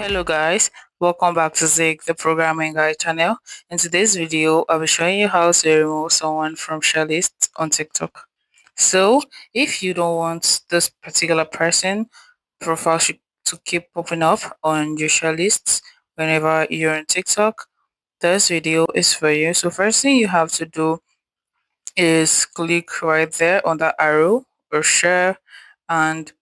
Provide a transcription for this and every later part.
Hello guys, welcome back to Zig, the programming guide channel. In today's video, I'll be showing you how to remove someone from share list on TikTok. So, if you don't want this particular person profile to keep popping up on your share lists whenever you're on TikTok, this video is for you. So, first thing you have to do is click right there on that arrow or share, and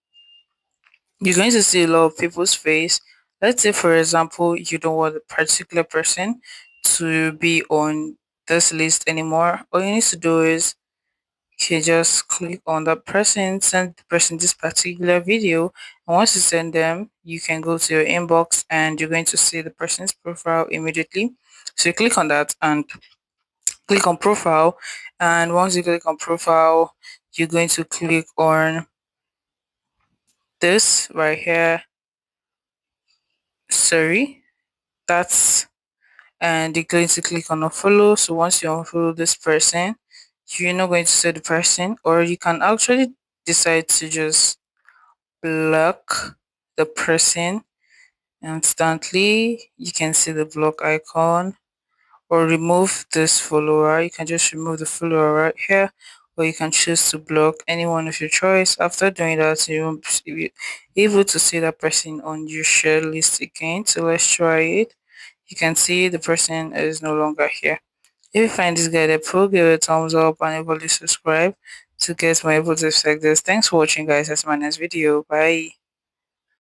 you're going to see a lot of people's face. Let's say, for example, you don't want a particular person to be on this list anymore. All you need to do is you just click on that person, send the person this particular video, and once you send them, you can go to your inbox and you're going to see the person's profile immediately. So you click on that and click on profile, and once you click on profile, you're going to click on this right here. Sorry, that's and you're going to click on unfollow. So once you unfollow this person, you're not going to see the person, or you can actually decide to just block the person instantly. You can see the block icon, or remove this follower. You can just remove the follower right here, or you can choose to block anyone of your choice. After doing that, you will be able to see that person on your share list again. So let's try it. You can see the person is no longer here. If you find this guide helpful, give it a thumbs up and able to subscribe to get more episodes like this. Thanks for watching guys. That's my next video. Bye.